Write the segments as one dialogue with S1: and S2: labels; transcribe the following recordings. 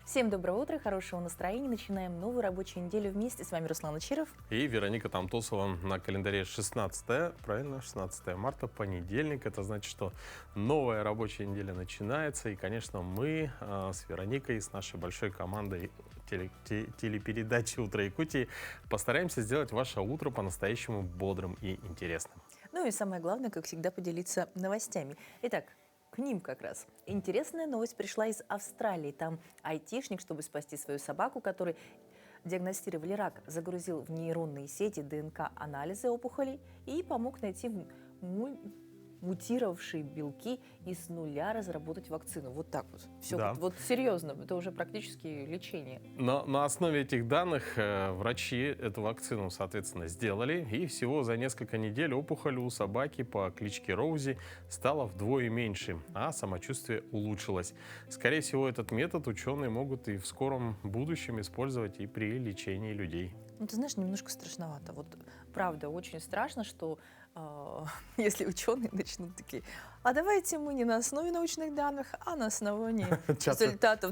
S1: Всем доброе утро, хорошего настроения. Начинаем новую рабочую неделю вместе. С вами Руслан Ичиров.
S2: И Вероника Тамтосова. На календаре 16 марта, понедельник. Это значит, что новая рабочая неделя начинается. И, конечно, мы с Вероникой, с нашей большой командой телепередачи «Утро Якутии» постараемся сделать ваше утро по-настоящему бодрым и интересным.
S1: Ну и самое главное, как всегда, поделиться новостями. Итак, к ним как раз. Интересная новость пришла из Австралии. Там айтишник, чтобы спасти свою собаку, который диагностировали рак, загрузил в нейронные сети ДНК-анализы опухолей и помог найти мутировавшие белки и с нуля разработать вакцину. Вот так вот. Все,
S2: Да.
S1: вот серьезно, это уже практически лечение.
S2: Но на основе этих данных врачи эту вакцину, соответственно, сделали. И всего за несколько недель опухоль у собаки по кличке Роузи стала вдвое меньше, а самочувствие улучшилось. Скорее всего, этот метод ученые могут и в скором будущем использовать и при лечении людей.
S1: Ну, ты знаешь, немножко страшновато. Вот правда, очень страшно, что если ученые начнут такие, а давайте мы не на основе научных данных, а на основании результатов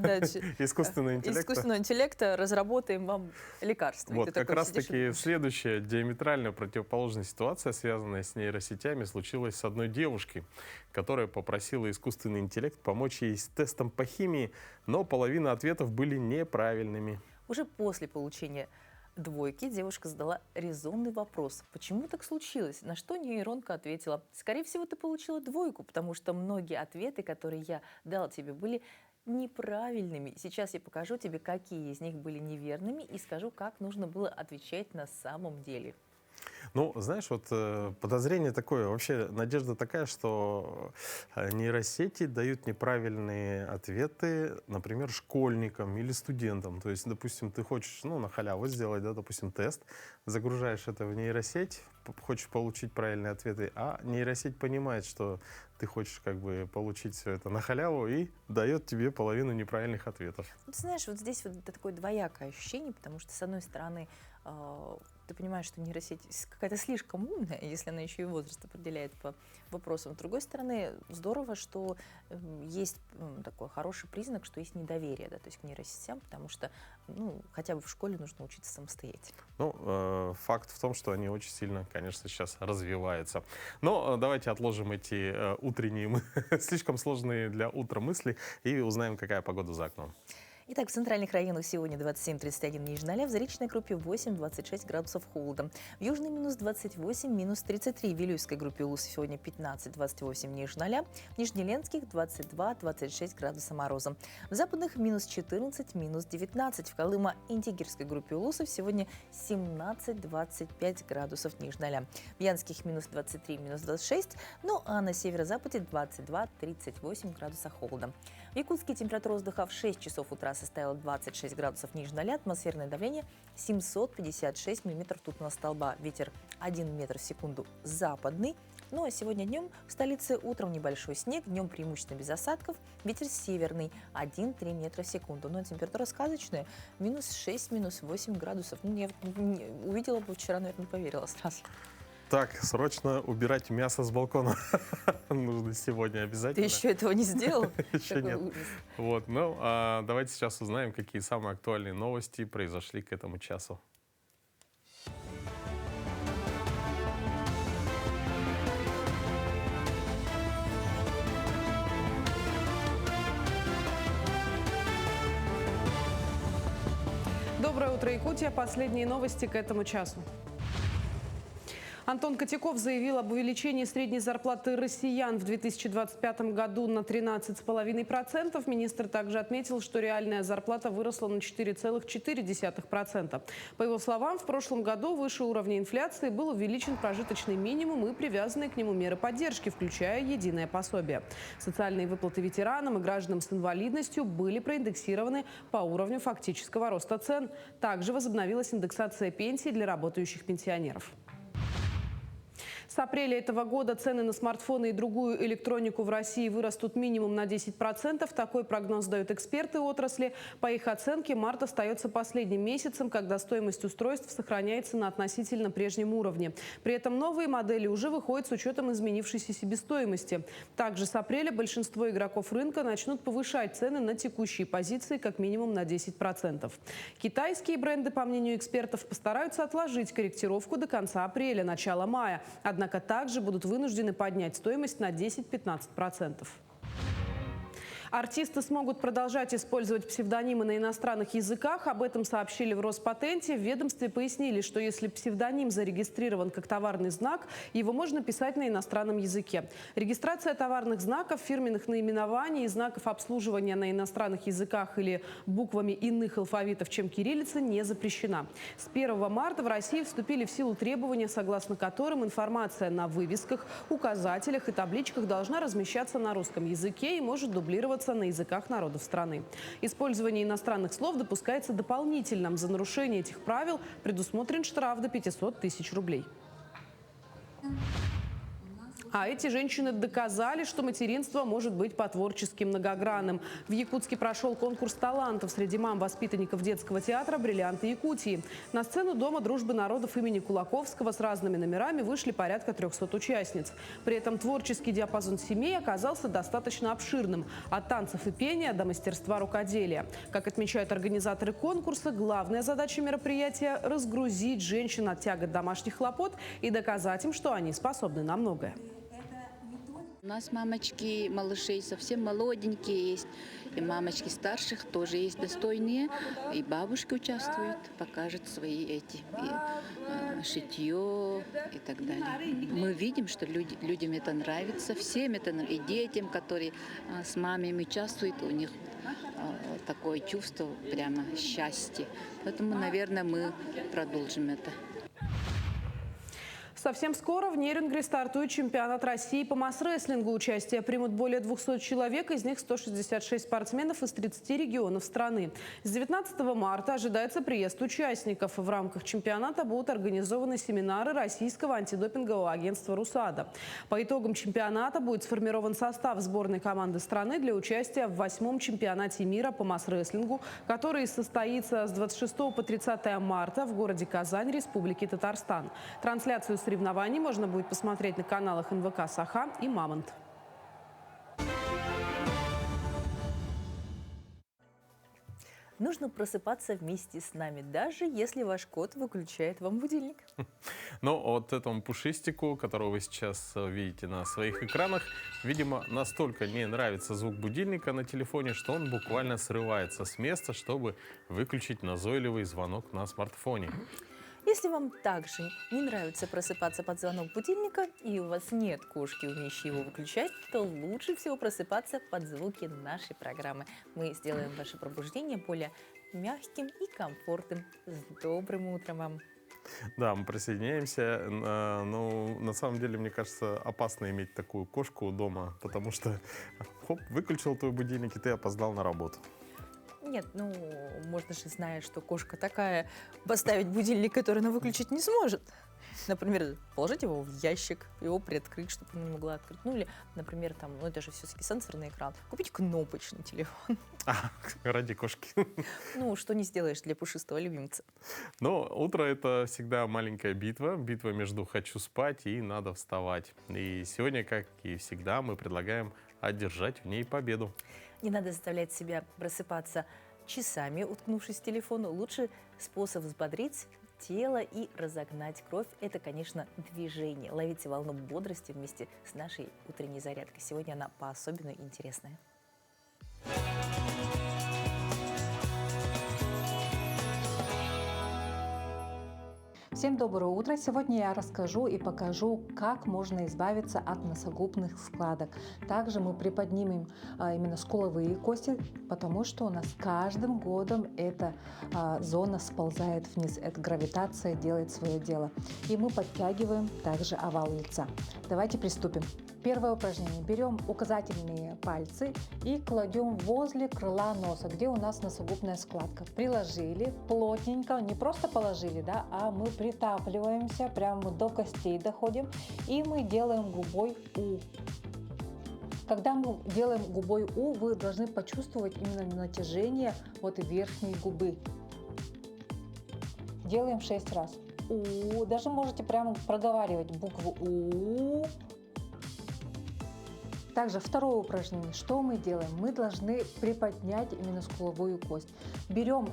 S1: искусственного интеллекта разработаем вам лекарства.
S2: Вот как раз-таки следующая диаметрально противоположная ситуация, связанная с нейросетями, случилась с одной девушкой, которая попросила искусственный интеллект помочь ей с тестом по химии, но половина ответов были неправильными.
S1: Уже после получения двойки девушка задала резонный вопрос. Почему так случилось? На что нейронка ответила: скорее всего, ты получила двойку, потому что многие ответы, которые я дал тебе, были неправильными. Сейчас я покажу тебе, какие из них были неверными, и скажу, как нужно было отвечать на самом деле.
S2: Ну, знаешь, вот подозрение такое, вообще надежда такая, что нейросети дают неправильные ответы, например, школьникам или студентам. То есть, допустим, ты хочешь, на халяву сделать, да, допустим, тест, загружаешь это в нейросеть, хочешь получить правильные ответы, а нейросеть понимает, что ты хочешь как бы получить все это на халяву и дает тебе половину неправильных ответов.
S1: Ты знаешь, вот здесь вот это такое двоякое ощущение, потому что, с одной стороны, ты понимаешь, что нейросеть какая-то слишком умная, если она еще и возраст определяет по вопросам. С другой стороны, здорово, что есть такой хороший признак, что есть недоверие, да, то есть к нейросетям, потому что хотя бы в школе нужно учиться самостоятельно.
S2: Факт в том, что они очень сильно, конечно, сейчас развиваются. Но давайте отложим эти утренние, слишком сложные для утра мысли и узнаем, какая погода за окном.
S1: Итак, в центральных районах сегодня 27-31 ниже 0, в Заречной группе 8-26 градусов холода. В Южной минус 28, минус 33. В Вилюйской группе УЛУС сегодня 15-28 ниже 0, в Нижнеленских 22-26 градуса мороза. В Западных минус 14, минус 19. В Колыма-Интигирской группе УЛУСов сегодня 17-25 градусов ниже 0. В Янских минус 23, минус 26. Ну а на северо-западе 22-38 градуса холода. В Якутске температура воздуха в 6 часов утра составила 26 градусов ниже 0, атмосферное давление 756 миллиметров ртутного столба, ветер 1 метр в секунду западный. Ну а сегодня днем в столице утром небольшой снег, днем преимущественно без осадков, ветер северный 1-3 метра в секунду. Но температура сказочная, минус 6, минус 8 градусов. Я увидела бы вчера, наверное, не поверила сразу.
S2: Так, срочно убирать мясо с балкона нужно сегодня обязательно.
S1: Ты еще этого не сделал?
S2: Еще нет. Вот, давайте сейчас узнаем, какие самые актуальные новости произошли к этому часу.
S3: Доброе утро, Якутия. Последние новости к этому часу. Антон Котяков заявил об увеличении средней зарплаты россиян в 2025 году на 13,5%. Министр также отметил, что реальная зарплата выросла на 4,4%. По его словам, в прошлом году выше уровня инфляции был увеличен прожиточный минимум и привязанные к нему меры поддержки, включая единое пособие. Социальные выплаты ветеранам и гражданам с инвалидностью были проиндексированы по уровню фактического роста цен. Также возобновилась индексация пенсий для работающих пенсионеров. С апреля этого года цены на смартфоны и другую электронику в России вырастут минимум на 10%. Такой прогноз дают эксперты отрасли. По их оценке, март остается последним месяцем, когда стоимость устройств сохраняется на относительно прежнем уровне. При этом новые модели уже выходят с учетом изменившейся себестоимости. Также с апреля большинство игроков рынка начнут повышать цены на текущие позиции как минимум на 10%. Китайские бренды, по мнению экспертов, постараются отложить корректировку до конца апреля, начала мая. Однако также будут вынуждены поднять стоимость на 10-15%. Артисты смогут продолжать использовать псевдонимы на иностранных языках. Об этом сообщили в Роспатенте. В ведомстве пояснили, что если псевдоним зарегистрирован как товарный знак, его можно писать на иностранном языке. Регистрация товарных знаков, фирменных наименований и знаков обслуживания на иностранных языках или буквами иных алфавитов, чем кириллица, не запрещена. С 1 марта в России вступили в силу требования, согласно которым информация на вывесках, указателях и табличках должна размещаться на русском языке и может дублироваться на языках народов страны. Использование иностранных слов допускается дополнительно. За нарушение этих правил предусмотрен штраф до 500 тысяч рублей. А эти женщины доказали, что материнство может быть по-творчески многогранным. В Якутске прошел конкурс талантов среди мам-воспитанников детского театра «Бриллианты Якутии». На сцену Дома дружбы народов имени Кулаковского с разными номерами вышли порядка 300 участниц. При этом творческий диапазон семей оказался достаточно обширным. От танцев и пения до мастерства рукоделия. Как отмечают организаторы конкурса, главная задача мероприятия – разгрузить женщин от тягот домашних хлопот и доказать им, что они способны на многое.
S4: У нас мамочки малышей совсем молоденькие есть, и мамочки старших тоже есть достойные, и бабушки участвуют, покажут свои шитье и так далее. Мы видим, что людям это нравится, всем это нравится, и детям, которые с мамами участвуют, у них такое чувство прямо счастья. Поэтому, наверное, мы продолжим это.
S3: Совсем скоро в Нерюнгри стартует чемпионат России по масс-рестлингу. Участие примут более 200 человек, из них 166 спортсменов из 30 регионов страны. С 19 марта ожидается приезд участников. В рамках чемпионата будут организованы семинары Российского антидопингового агентства «РУСАДА». По итогам чемпионата будет сформирован состав сборной команды страны для участия в 8-м чемпионате мира по масс-рестлингу, который состоится с 26 по 30 марта в городе Казань, Республики Татарстан. Трансляцию соревнований можно будет посмотреть на каналах НВК «Саха» и «Мамонт».
S1: Нужно просыпаться вместе с нами, даже если ваш кот выключает вам будильник.
S2: Но вот этому пушистику, которого вы сейчас видите на своих экранах, видимо, настолько не нравится звук будильника на телефоне, что он буквально срывается с места, чтобы выключить назойливый звонок на смартфоне.
S1: Если вам также не нравится просыпаться под звонок будильника и у вас нет кошки, умеющей его выключать, то лучше всего просыпаться под звуки нашей программы. Мы сделаем ваше пробуждение более мягким и комфортным. С добрым утром вам!
S2: Да, мы присоединяемся. Но на самом деле, мне кажется, опасно иметь такую кошку дома, потому что, хоп, выключил твой будильник, и ты опоздал на работу.
S1: Нет, можно же, зная, что кошка такая, поставить будильник, который она выключить не сможет. Например, положить его в ящик, его приоткрыть, чтобы она не могла открыть. Ну или, например, это же все-таки сенсорный экран. Купить кнопочный телефон.
S2: Ради кошки.
S1: Что не сделаешь для пушистого любимца.
S2: Но утро — это всегда маленькая битва. Битва между «хочу спать» и «надо вставать». И сегодня, как и всегда, мы предлагаем одержать в ней победу.
S1: Не надо заставлять себя просыпаться часами, уткнувшись в телефон. Лучший способ взбодрить тело и разогнать кровь – это, конечно, движение. Ловите волну бодрости вместе с нашей утренней зарядкой. Сегодня она по-особенному интересная.
S5: Всем доброе утро! Сегодня я расскажу и покажу, как можно избавиться от носогубных складок. Также мы приподнимем именно скуловые кости, потому что у нас каждым годом эта зона сползает вниз. Эта гравитация делает свое дело. И мы подтягиваем также овал лица. Давайте приступим. Первое упражнение. Берем указательные пальцы и кладем возле крыла носа, где у нас носогубная складка. Приложили плотненько, не просто положили, да, а мы притапливаемся, прямо до костей доходим, и мы делаем губой У. Когда мы делаем губой У, вы должны почувствовать именно натяжение вот верхней губы. Делаем 6 раз. У. Даже можете прямо проговаривать букву У. Также второе упражнение. Что мы делаем? Мы должны приподнять именно скуловую кость. Берем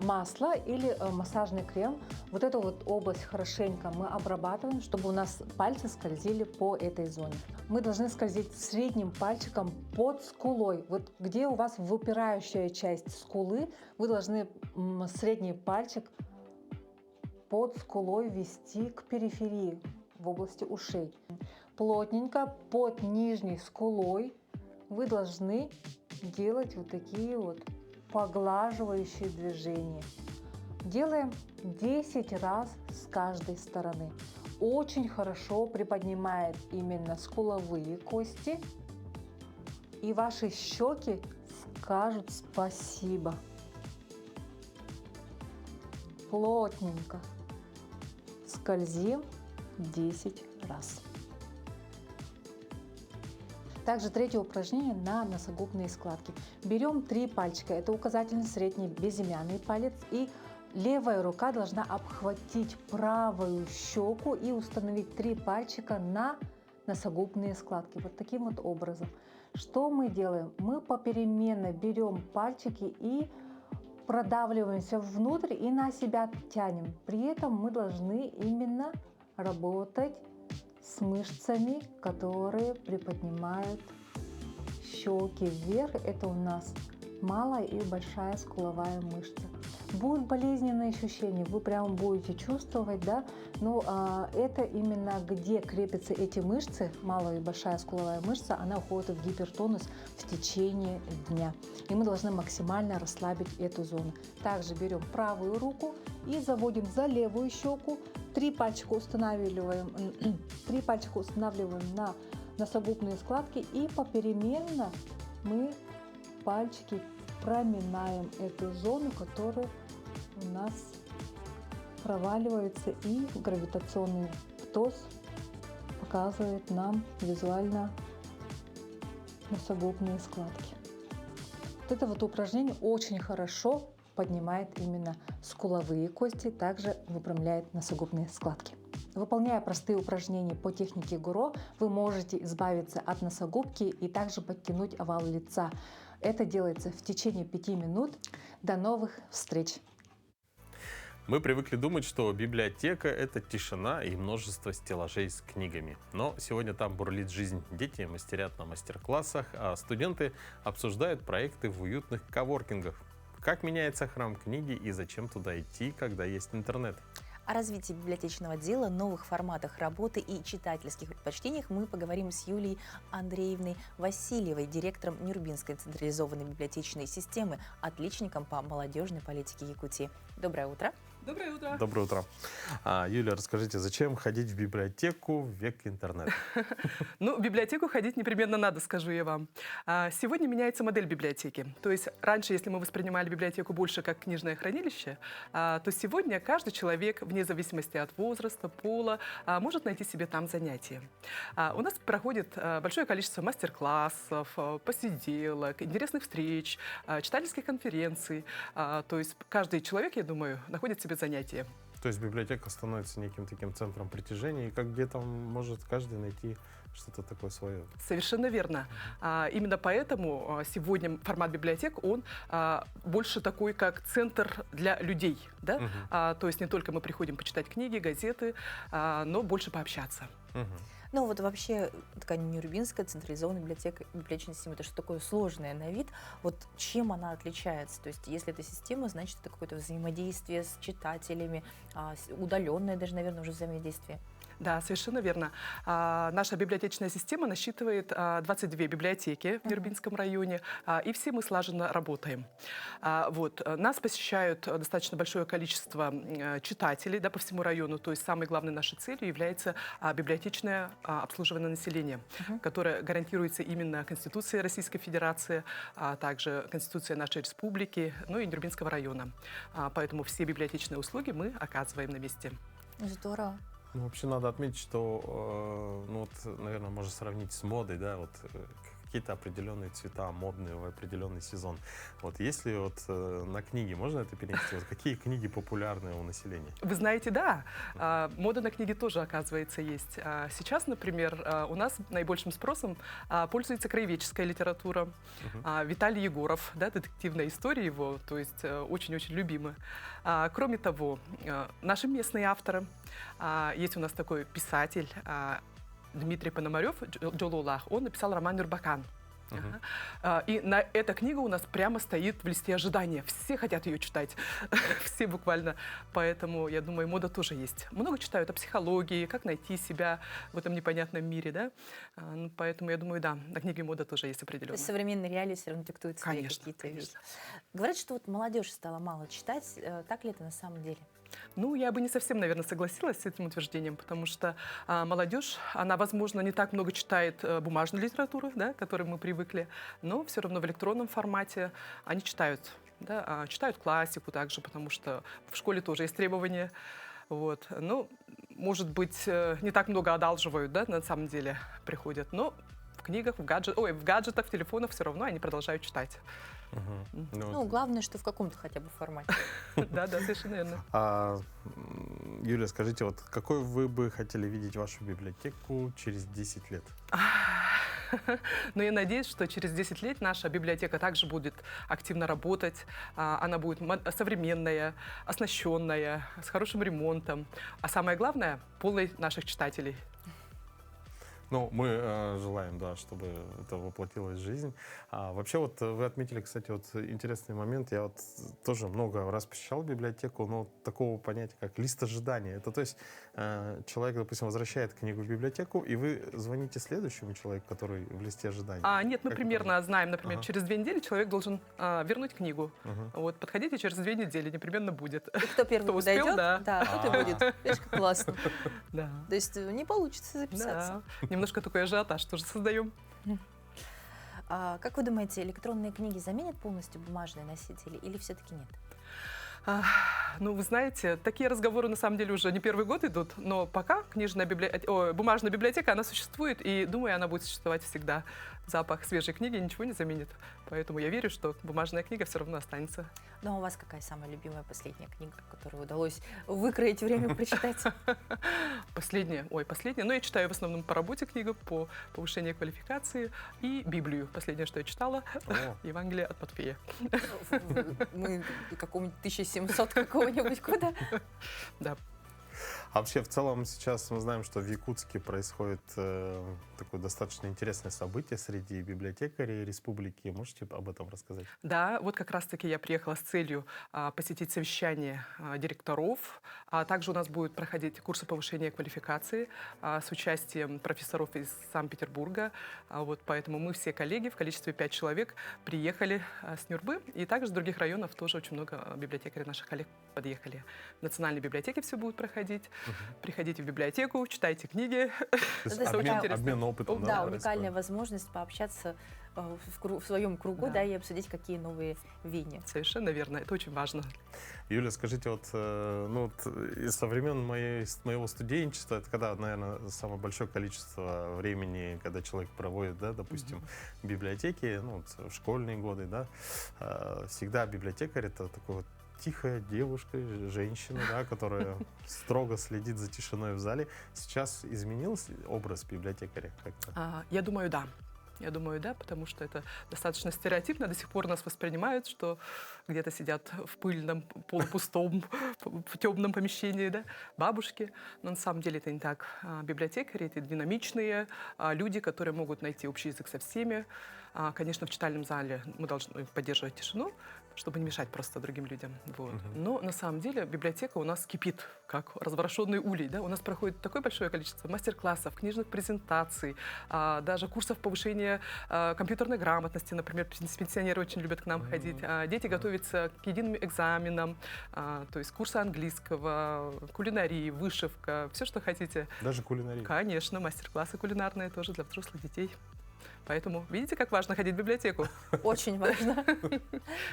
S5: масло или массажный крем. Вот эту вот область хорошенько мы обрабатываем, чтобы у нас пальцы скользили по этой зоне. Мы должны скользить средним пальчиком под скулой. Вот где у вас выпирающая часть скулы, вы должны средний пальчик под скулой вести к периферии в области ушей. Плотненько под нижней скулой вы должны делать вот такие вот поглаживающие движения. Делаем 10 раз с каждой стороны. Очень хорошо приподнимает именно скуловые кости, и ваши щеки скажут спасибо. Плотненько скользим 10 раз. Также третье упражнение на носогубные складки. Берем 3 пальчика, это указательный, средний, безымянный палец, и левая рука должна обхватить правую щеку и установить 3 пальчика на носогубные складки. Вот таким вот образом. Что мы делаем? Мы попеременно берем пальчики и продавливаемся внутрь и на себя тянем. При этом мы должны именно работать с мышцами, которые приподнимают щеки вверх. Это у нас малая и большая скуловая мышца. Будут болезненные ощущения, вы прямо будете чувствовать, да, но это именно где крепятся эти мышцы, малая и большая скуловая мышца, она уходит в гипертонус в течение дня. И мы должны максимально расслабить эту зону. Также берем правую руку и заводим за левую щеку, 3 пальчика устанавливаем на носогубные складки, и попеременно мы пальчики проминаем эту зону, которая у нас проваливается, и гравитационный птоз показывает нам визуально носогубные складки. Вот это вот упражнение очень хорошо поднимает именно скуловые кости, также выпрямляет носогубные складки. Выполняя простые упражнения по технике ГУРО, вы можете избавиться от носогубки и также подтянуть овал лица. Это делается в течение 5 минут. До новых встреч!
S2: Мы привыкли думать, что библиотека — это тишина и множество стеллажей с книгами. Но сегодня там бурлит жизнь. Дети мастерят на мастер-классах, а студенты обсуждают проекты в уютных коворкингах. Как меняется храм книги и зачем туда идти, когда есть интернет?
S1: О развитии библиотечного дела, новых форматах работы и читательских предпочтениях мы поговорим с Юлией Андреевной Васильевой, директором Нюрбинской централизованной библиотечной системы, отличником по молодежной политике Якутии. Доброе утро.
S6: Доброе утро.
S2: Доброе утро. Юлия, расскажите, зачем ходить в библиотеку в век интернета?
S6: Ну, в библиотеку ходить непременно надо, скажу я вам. Сегодня меняется модель библиотеки. То есть раньше, если мы воспринимали библиотеку больше как книжное хранилище, то сегодня каждый человек, вне зависимости от возраста, пола, может найти себе там занятия. У нас проходит большое количество мастер-классов, посиделок, интересных встреч, читательских конференций. То есть каждый человек, я думаю, находит себе занятия.
S2: То есть библиотека становится неким таким центром притяжения, и как где-то может каждый найти что-то такое свое.
S6: Совершенно верно. Именно поэтому сегодня формат библиотек, он больше такой, как центр для людей. Да? То есть не только мы приходим почитать книги, газеты, но больше пообщаться.
S1: Ну вот вообще такая Нюрбинская централизованная библиотечная система, это что такое сложное на вид. Вот чем она отличается? То есть если это система, значит это какое-то взаимодействие с читателями, удаленное даже, наверное, уже взаимодействие.
S6: Да, совершенно верно. Наша библиотечная система насчитывает 22 библиотеки в Нюрбинском районе, и все мы слаженно работаем. Вот. Нас посещают достаточно большое количество читателей, да, по всему району, то есть самой главной нашей целью является библиотечное обслуживание населения, которое гарантируется именно Конституцией Российской Федерации, а также Конституцией нашей республики, ну и Нюрбинского района. Поэтому все библиотечные услуги мы оказываем на месте.
S1: Здорово.
S2: Ну, вообще надо отметить, что, ну вот, наверное, можно сравнить с модой, да, вот какие-то определенные цвета модные в определенный сезон. Вот если вот на книги можно это перенести? Вот какие книги популярны у населения?
S6: Вы знаете, да, мода на книги тоже, оказывается, есть. Сейчас, например, у нас наибольшим спросом пользуется краеведческая литература. Виталий Егоров, да, детективная история его, то есть очень-очень любимая. Кроме того, наши местные авторы. Есть у нас такой писатель Дмитрий Пономарев, Джололах, он написал роман «Нюрбакан». И на эта книга у нас прямо стоит в листе ожидания. Все хотят ее читать, все буквально. Поэтому, я думаю, мода тоже есть. Много читают о психологии, как найти себя в этом непонятном мире, да. Поэтому, я думаю, да, на книге мода тоже есть
S1: То
S6: определенно.
S1: есть современные реалии все равно диктуют свои
S6: Конечно,
S1: какие-то
S6: конечно.
S1: вещи. Говорят, что вот молодежь стала мало читать. Так ли это на самом деле?
S6: Ну, я бы не совсем, наверное, согласилась с этим утверждением, потому что молодежь, она, возможно, не так много читает бумажной литературы, да, к которой мы привыкли, но все равно в электронном формате они читают, да, читают классику также, потому что в школе тоже есть требования. Вот. Ну, может быть, не так много одалживают, да, на самом деле приходят, но в книгах, в гаджетах, в телефонах все равно они продолжают читать.
S1: Ну, главное, что в каком-то хотя бы формате.
S6: Да, совершенно верно.
S2: Юлия, скажите, вот какой вы бы хотели видеть вашу библиотеку через 10 лет?
S6: Но я надеюсь, что через 10 лет наша библиотека также будет активно работать. Она будет современная, оснащенная, с хорошим ремонтом. А самое главное, полной наших читателей.
S2: Ну, мы желаем, да, чтобы это воплотилось в жизнь. Вообще, вот вы отметили, кстати, вот интересный момент. Я вот тоже много раз посещал библиотеку, но такого понятия, как лист ожидания. Это то есть человек, допустим, возвращает книгу в библиотеку, и вы звоните следующему человеку, который в листе ожидания.
S6: Нет, мы
S2: Как
S6: примерно знаем, например, через 2 недели человек должен вернуть книгу. Вот, подходите через 2 недели, непременно будет.
S1: И кто первый
S6: Кто успел,
S1: дойдет,
S6: да.
S1: тот и будет. Видишь, как классно.
S6: Да.
S1: То есть не получится записаться.
S6: Да. Немножко такой ажиотаж тоже создаем.
S1: Как вы думаете, электронные книги заменят полностью бумажные носители или все-таки нет?
S6: Ну, вы знаете, такие разговоры на самом деле уже не первый год идут, но пока бумажная библиотека, она существует, и, думаю, она будет существовать всегда. Запах свежей книги ничего не заменит. Поэтому я верю, что бумажная книга все равно останется.
S1: Ну, а у вас какая самая любимая последняя книга, которую удалось выкроить время прочитать?
S6: Последняя. Ну, я читаю в основном по работе книгу, по повышению квалификации и Библию. Последнее, что я читала, Евангелие от Матфея.
S1: Мы какому-нибудь 1700 какого-нибудь года?
S6: Да.
S2: А вообще, в целом, сейчас мы знаем, что в Якутске происходит такое достаточно интересное событие среди библиотекарей республики. Можете об этом рассказать?
S6: Да, вот как раз-таки я приехала с целью посетить совещание директоров. Также у нас будут проходить курсы повышения квалификации с участием профессоров из Санкт-Петербурга. Вот поэтому мы все коллеги в количестве 5 человек приехали с Нюрбы. И также с других районов тоже очень много библиотекарей наших коллег подъехали. В Национальной библиотеке все будет проходить. Приходите в библиотеку, читайте книги.
S2: Обмен опытом.
S1: Да, уникальная возможность пообщаться в своем кругу, да, и обсудить, какие новые веяния.
S6: Совершенно верно, это очень важно.
S2: Юля, скажите, со времен моего студенчества, это когда, наверное, самое большое количество времени, когда человек проводит, да, допустим, в библиотеке, в школьные годы, да, всегда библиотекарь — это такой вот тихая девушка, женщина, да, которая строго следит за тишиной в зале. Сейчас изменился образ библиотекаря как-то?
S6: Я думаю, да. Я думаю, да, потому что это достаточно стереотипно. До сих пор нас воспринимают, что где-то сидят в пыльном, полупустом, в темном помещении, да, бабушки. Но на самом деле это не так. Библиотекари — это динамичные люди, которые могут найти общий язык со всеми. Конечно, в читальном зале мы должны поддерживать тишину, чтобы не мешать просто другим людям. Вот. Но на самом деле библиотека у нас кипит, как разворошенный улей. Да? У нас проходит такое большое количество мастер-классов, книжных презентаций, даже курсов повышения компьютерной грамотности. Например, пенсионеры очень любят к нам ходить. Дети готовятся к единым экзаменам, то есть курсы английского, кулинарии, вышивка, все, что хотите.
S2: Даже кулинария.
S6: Конечно, мастер-классы кулинарные тоже для взрослых детей. Поэтому видите, как важно ходить в библиотеку?
S1: Очень важно.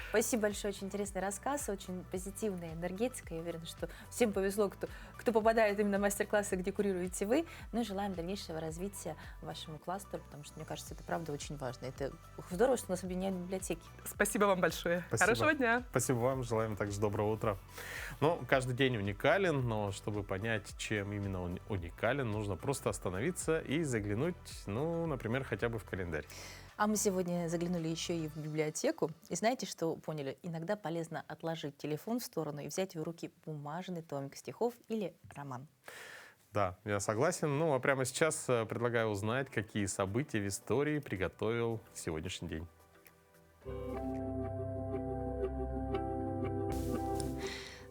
S1: Спасибо большое, очень интересный рассказ, очень позитивная энергетика. Я уверена, что всем повезло, кто попадает именно в мастер-классы, где курируете вы. Ну и желаем дальнейшего развития вашему кластеру, потому что, мне кажется, это правда очень важно. Это здорово, что нас объединяют библиотеки.
S6: Спасибо вам большое.
S2: Спасибо.
S6: Хорошего дня.
S2: Спасибо вам, желаем также доброго утра. Ну, каждый день уникален, но чтобы понять, чем именно он уникален, нужно просто остановиться и заглянуть, ну, например, хотя бы в календарь.
S1: А мы сегодня заглянули еще и в библиотеку. И знаете, что поняли? Иногда полезно отложить телефон в сторону и взять в руки бумажный томик стихов или роман.
S2: Да, я согласен. Ну, а прямо сейчас предлагаю узнать, какие события в истории приготовил сегодняшний день.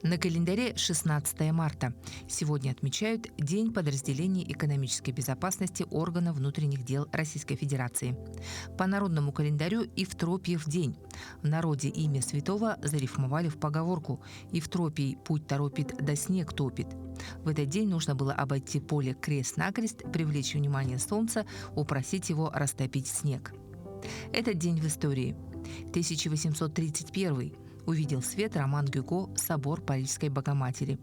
S7: На календаре 16 марта. Сегодня отмечают День подразделений экономической безопасности органов внутренних дел Российской Федерации. По народному календарю Евтропиев день. В народе имя святого зарифмовали в поговорку «Евтропий путь торопит, да снег топит». В этот день нужно было обойти поле крест-накрест, привлечь внимание солнца, упросить его растопить снег. Этот день в истории. 1831 увидел свет роман Гюго «Собор Парижской Богоматери».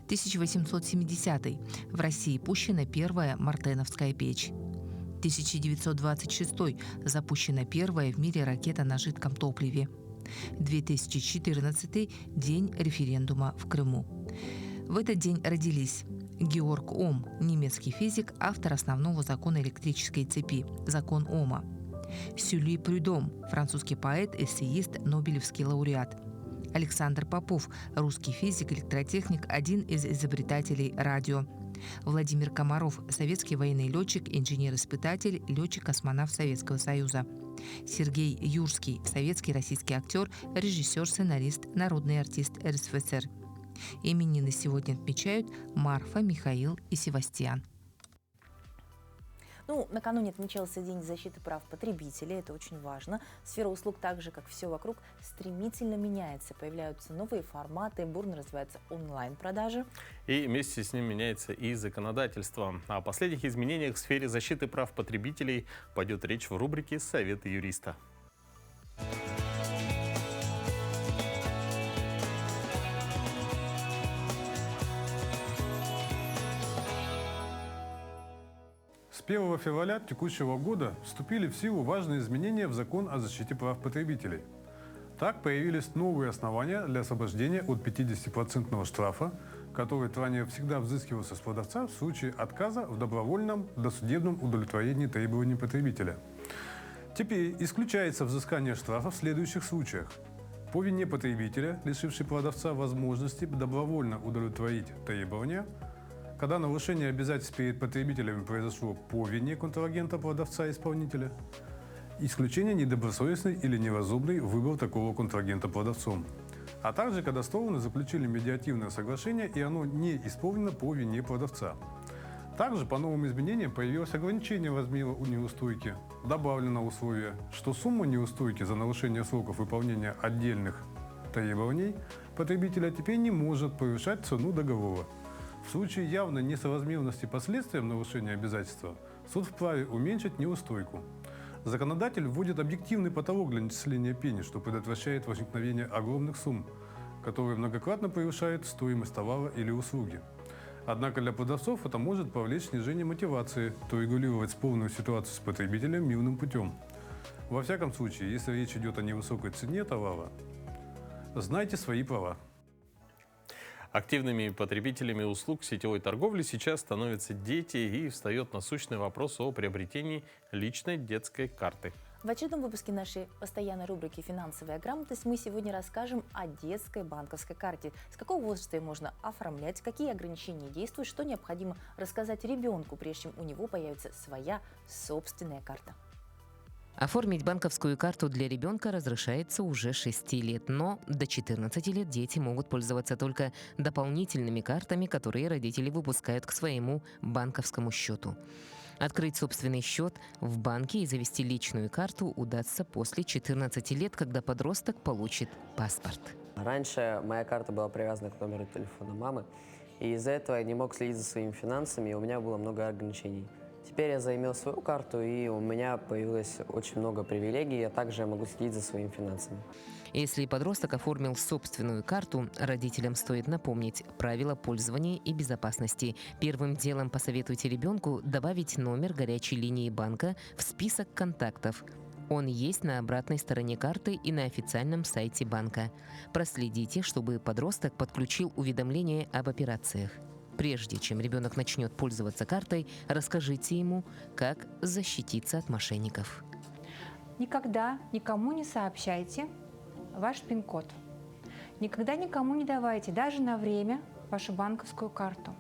S7: 1870 в России пущена первая Мартеновская печь. 1926 запущена первая в мире ракета на жидком топливе. 2014 день референдума в Крыму. В этот день родились Георг Ом, немецкий физик, автор основного закона электрической цепи – закон Ома. Сюли Прюдом, французский поэт, эссеист, нобелевский лауреат. Александр Попов, русский физик, электротехник, один из изобретателей радио. Владимир Комаров, советский военный летчик, инженер-испытатель, летчик-космонавт Советского Союза. Сергей Юрский, советский российский актер, режиссер, сценарист, народный артист РСФСР. Именины сегодня отмечают Марфа, Михаил и Севастьян.
S1: Ну, накануне отмечался День защиты прав потребителей, это очень важно. Сфера услуг, так же, как все вокруг, стремительно меняется. Появляются новые форматы, бурно развиваются онлайн-продажи.
S2: И вместе с ним меняется и законодательство. О последних изменениях в сфере защиты прав потребителей пойдет речь в рубрике «Советы юриста».
S8: С 1 февраля текущего года вступили в силу важные изменения в Закон о защите прав потребителей. Так появились новые основания для освобождения от 50% штрафа, который ранее всегда взыскивался с продавца в случае отказа в добровольном досудебном удовлетворении требований потребителя. Теперь исключается взыскание штрафа в следующих случаях. По вине потребителя, лишивший продавца возможности добровольно удовлетворить требования, когда нарушение обязательств перед потребителями произошло по вине контрагента, продавца, исполнителя, исключение недобросовестный или неразумный выбор такого контрагента продавцом, а также когда стороны заключили медиативное соглашение и оно не исполнено по вине продавца. Также по новым изменениям появилось ограничение размера неустойки. Добавлено условие, что сумма неустойки за нарушение сроков выполнения отдельных требований потребителя теперь не может превышать цену договора. В случае явной несоразмерности последствиям нарушения обязательства суд вправе уменьшить неустойку. Законодатель вводит объективный потолок для начисления пени, что предотвращает возникновение огромных сумм, которые многократно превышают стоимость товара или услуги. Однако для продавцов это может повлечь снижение мотивации, то регулировать спорную ситуацию с потребителем мирным путем. Во всяком случае, если речь идет о невысокой цене товара, знайте свои права.
S2: Активными потребителями услуг сетевой торговли сейчас становятся дети, и встает насущный вопрос о приобретении личной детской карты.
S1: В очередном выпуске нашей постоянной рубрики «Финансовая грамотность» мы сегодня расскажем о детской банковской карте. С какого возраста ее можно оформлять, какие ограничения действуют, что необходимо рассказать ребенку, прежде чем у него появится своя собственная карта.
S7: Оформить банковскую карту для ребенка разрешается уже 6 лет, но до 14 лет дети могут пользоваться только дополнительными картами, которые родители выпускают к своему банковскому счету. Открыть собственный счет в банке и завести личную карту удастся после 14 лет, когда подросток получит паспорт.
S9: Раньше моя карта была привязана к номеру телефона мамы, и из-за этого я не мог следить за своими финансами, и у меня было много ограничений. Теперь я заимел свою карту, и у меня появилось очень много привилегий, я также могу следить за своими финансами.
S7: Если подросток оформил собственную карту, родителям стоит напомнить правила пользования и безопасности. Первым делом посоветуйте ребенку добавить номер горячей линии банка в список контактов. Он есть на обратной стороне карты и на официальном сайте банка. Проследите, чтобы подросток подключил уведомления об операциях. Прежде чем ребенок начнет пользоваться картой, расскажите ему, как защититься от мошенников.
S5: Никогда никому не сообщайте ваш пин-код. Никогда никому не давайте даже на время вашу банковскую карту.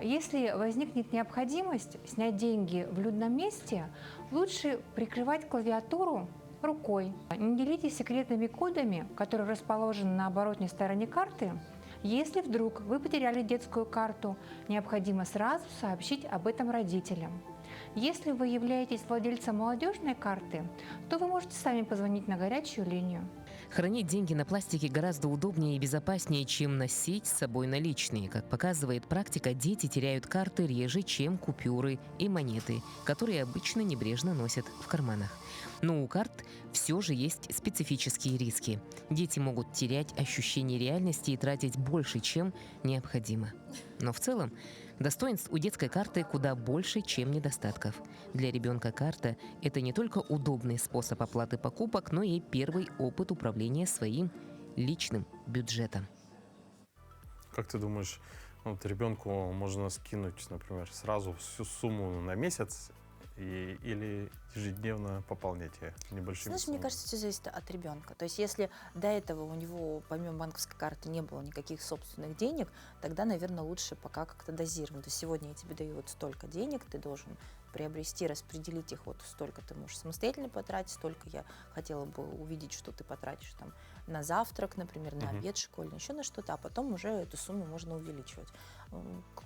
S5: Если возникнет необходимость снять деньги в людном месте, лучше прикрывать клавиатуру рукой. Не делитесь секретными кодами, которые расположены на оборотной стороне карты. Если вдруг вы потеряли детскую карту, необходимо сразу сообщить об этом родителям. Если вы являетесь владельцем молодежной карты, то вы можете сами позвонить на горячую линию.
S7: Хранить деньги на пластике гораздо удобнее и безопаснее, чем носить с собой наличные. Как показывает практика, дети теряют карты реже, чем купюры и монеты, которые обычно небрежно носят в карманах. Но у карт все же есть специфические риски. Дети могут терять ощущение реальности и тратить больше, чем необходимо. Но в целом достоинств у детской карты куда больше, чем недостатков. Для ребенка карта – это не только удобный способ оплаты покупок, но и первый опыт управления своим личным бюджетом.
S2: Как ты думаешь, вот ребенку можно скинуть, например, сразу всю сумму на месяц или ежедневно пополнять ее небольшими
S1: Знаешь,
S2: суммами?
S1: мне кажется, все зависит от ребенка. То есть, если до этого у него, помимо банковской карты, не было никаких собственных денег, тогда, наверное, лучше пока как-то дозировать. То есть, сегодня я тебе даю вот столько денег, ты должен приобрести, распределить их, вот столько ты можешь самостоятельно потратить, столько я хотела бы увидеть, что ты потратишь там на завтрак, например, на обед школьный, еще на что-то, а потом уже эту сумму можно увеличивать.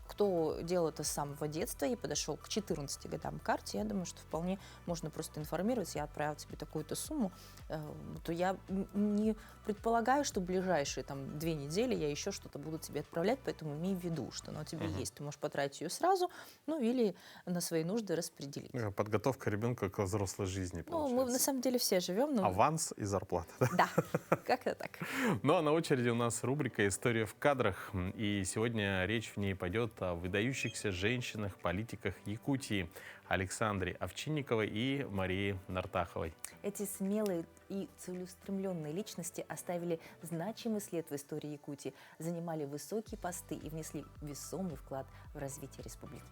S1: Кто делал это с самого детства и подошел к 14 годам к карте, я думаю, что вполне можно просто информировать, я отправил тебе такую-то сумму, то я не предполагаю, что в ближайшие там 2 недели я еще что-то буду тебе отправлять, поэтому имей в виду, что она у тебя есть, ты можешь потратить ее сразу, ну или на свои нужды распределить.
S2: Подготовка ребенка к взрослой жизни,
S1: Ну,
S2: получается.
S1: мы на самом деле все живем. Но...
S2: Аванс и зарплата.
S1: Да, как-то так.
S2: Ну а на очереди у нас рубрика «История в кадрах». И сегодня речь в ней пойдет о выдающихся женщинах, политиках Якутии Александре Овчинниковой и Марии Нартаховой.
S1: Эти смелые и целеустремленные личности оставили значимый след в истории Якутии, занимали высокие посты и внесли весомый вклад в развитие республики.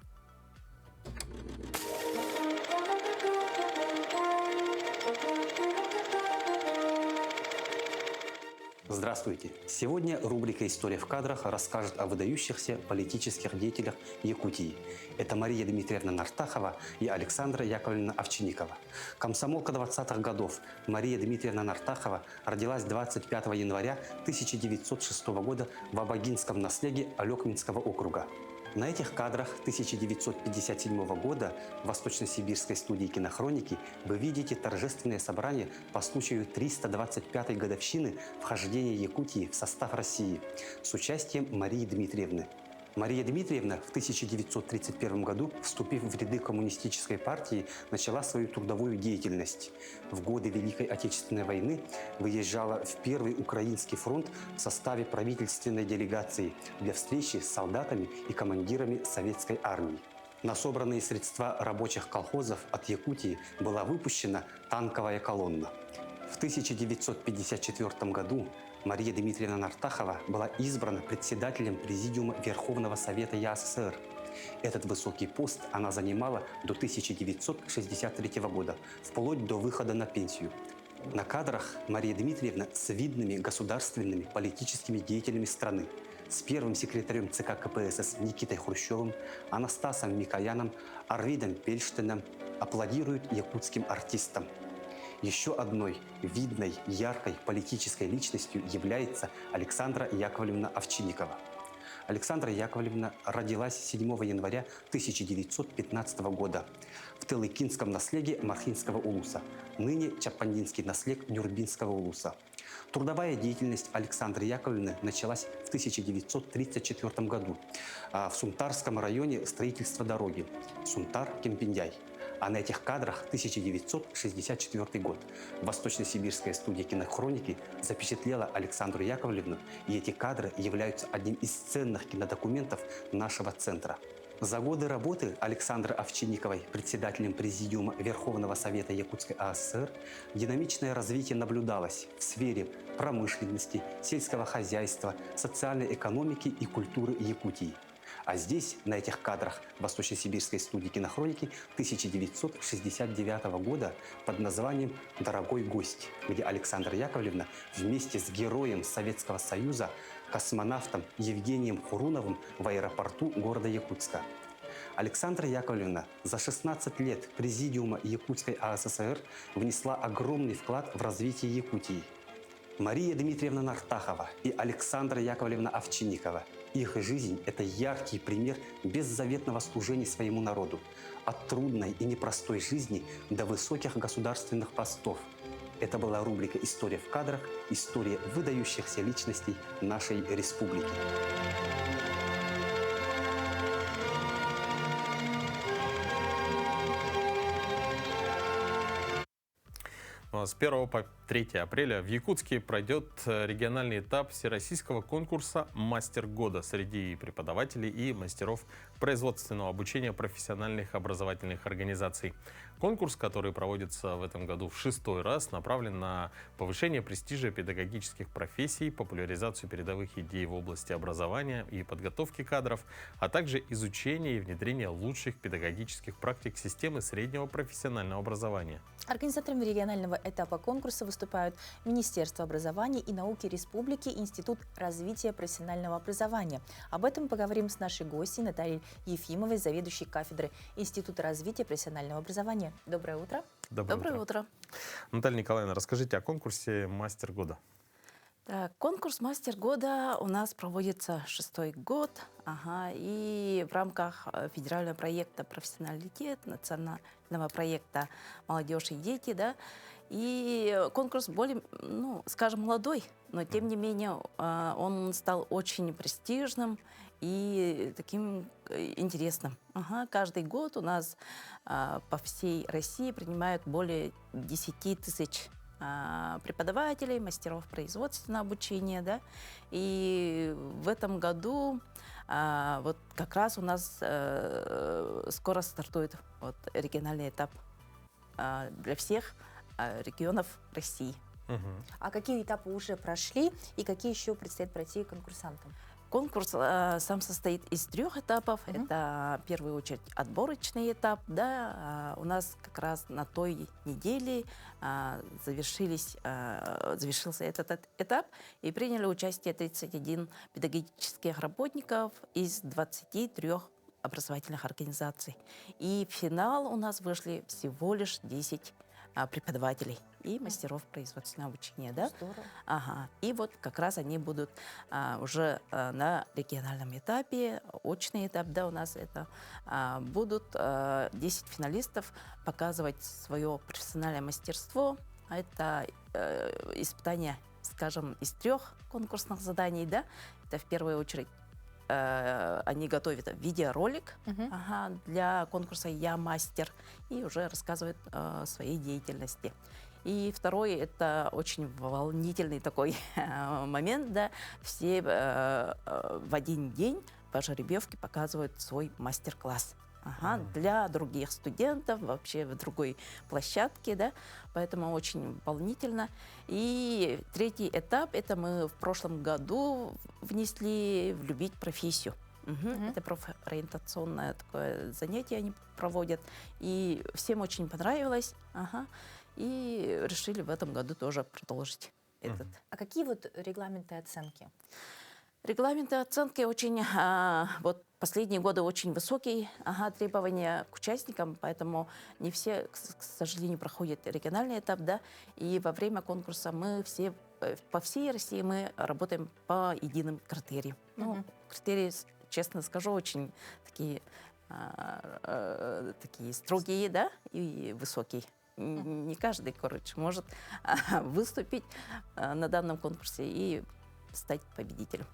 S10: Здравствуйте! Сегодня рубрика «История в кадрах» расскажет о выдающихся политических деятелях Якутии. Это Мария Дмитриевна Нартахова и Александра Яковлевна Овчинникова. Комсомолка 20-х годов Мария Дмитриевна Нартахова родилась 25 января 1906 года в Абагинском наследии Алекминского округа. На этих кадрах 1957 года в Восточно-Сибирской студии кинохроники вы видите торжественное собрание по случаю 325-й годовщины вхождения Якутии в состав России с участием Марии Дмитриевны. Мария Дмитриевна в 1931 году, вступив в ряды коммунистической партии, начала свою трудовую деятельность. В годы Великой Отечественной войны выезжала в Первый Украинский фронт в составе правительственной делегации для встречи с солдатами и командирами советской армии. На собранные средства рабочих колхозов от Якутии была выпущена танковая колонна. В 1954 году Мария Дмитриевна Нартахова была избрана председателем Президиума Верховного Совета ЯССР. Этот высокий пост она занимала до 1963 года, вплоть до выхода на пенсию. На кадрах Мария Дмитриевна с видными государственными политическими деятелями страны. С первым секретарем ЦК КПСС Никитой Хрущевым, Анастасом Микояном, Арвидом Пельштиным, аплодируют якутским артистам. Еще одной видной, яркой политической личностью является Александра Яковлевна Овчинникова. Александра Яковлевна родилась 7 января 1915 года в Тылыкинском наслеге Мархинского улуса, ныне Чапандинский наслег Нюрбинского улуса. Трудовая деятельность Александры Яковлевны началась в 1934 году в Сунтарском районе строительства дороги Сунтар-Кемпиндяй. А на этих кадрах 1964 год Восточно-Сибирская студия кинохроники запечатлела Александру Яковлевну, и эти кадры являются одним из ценных кинодокументов нашего центра. За годы работы Александры Овчинниковой председателем Президиума Верховного Совета Якутской АСР динамичное развитие наблюдалось в сфере промышленности, сельского хозяйства, социальной экономики и культуры Якутии. А здесь, на этих кадрах Восточно-Сибирской студии кинохроники 1969 года под названием «Дорогой гость», где Александра Яковлевна вместе с героем Советского Союза, космонавтом Евгением Хуруновым в аэропорту города Якутска. Александра Яковлевна за 16 лет Президиума Якутской АССР внесла огромный вклад в развитие Якутии. Мария Дмитриевна Нартахова и Александра Яковлевна Овчинникова. Их жизнь – это яркий пример беззаветного служения своему народу, от трудной и непростой жизни до высоких государственных постов. Это была рубрика «История в кадрах», история выдающихся личностей нашей республики.
S2: С 1 по 3 апреля в Якутске пройдет региональный этап всероссийского конкурса «Мастер года» среди преподавателей и мастеров производственного обучения профессиональных образовательных организаций. Конкурс, который проводится в этом году в 6-й раз, направлен на повышение престижа педагогических профессий, популяризацию передовых идей в области образования и подготовки кадров, а также изучение и внедрение лучших педагогических практик системы среднего профессионального образования.
S1: Организаторами регионального этапа конкурса выступают Министерство образования и науки Республики и Институт развития профессионального образования. Об этом мы поговорим с нашей гостьей Натальей Ефимовой, заведующей кафедры Института развития профессионального образования. Доброе утро.
S11: Доброе утро.
S2: Наталья Николаевна, расскажите о конкурсе «Мастер года».
S11: Так, конкурс «Мастер года» у нас проводится 6-й год, и в рамках федерального проекта «Профессионалитет», национального проекта «Молодежь и дети», да, и конкурс более, скажем, молодой, но тем не менее он стал очень престижным и таким интересным. Каждый год у нас по всей России принимают более 10 тысяч преподавателей, мастеров производственного обучения, да, и в этом году вот как раз у нас скоро стартует региональный этап для всех регионов России.
S1: А какие этапы уже прошли и какие еще предстоит пройти конкурсантам?
S11: Конкурс сам состоит из 3 этапов. Это, в первую очередь, отборочный этап. Да, у нас как раз на той неделе завершился этот этап, и приняли участие 31 педагогических работников из 23 образовательных организаций. И в финал у нас вышли всего лишь 10 преподавателей и мастеров производственного обучения. Да?
S1: Здорово.
S11: И вот как раз они будут уже на региональном этапе, очный этап, да, у нас это будут 10 финалистов показывать свое профессиональное мастерство. Это испытание, скажем, из 3 конкурсных заданий. Да? Это в первую очередь они готовят видеоролик для конкурса «Я мастер» и уже рассказывают о своей деятельности. И второй – это очень волнительный такой момент, да, все в один день по жеребьевке показывают свой мастер-класс. Для других студентов, вообще в другой площадке, да, поэтому очень волнительно. И 3-й этап, это мы в прошлом году внесли в «Любить профессию». Это профориентационное такое занятие они проводят, и всем очень понравилось, и решили в этом году тоже продолжить этот.
S1: А какие вот регламенты оценки?
S11: Регламенты оценки очень, вот последние годы очень высокие требования к участникам, поэтому не все, к сожалению, проходят региональный этап, да, и во время конкурса мы все, по всей России мы работаем по единым критериям. Ну, критерии, честно скажу, очень такие, такие строгие, да, и высокие. Не каждый, короче, может выступить на данном конкурсе и стать победителем.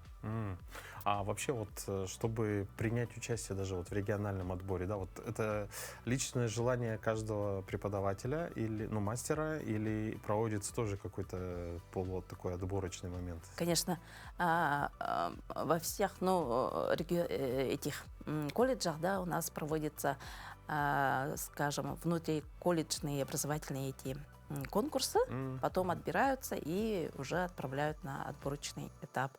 S2: А вообще вот, чтобы принять участие даже вот в региональном отборе, да, вот это личное желание каждого преподавателя или, ну, мастера, или проводится тоже какой-то вот такой отборочный момент?
S11: Конечно, во всех, ну, этих колледжах, да, у нас проводятся, скажем, внутриколледжные образовательные эти конкурсы, потом отбираются и уже отправляют на отборочный этап.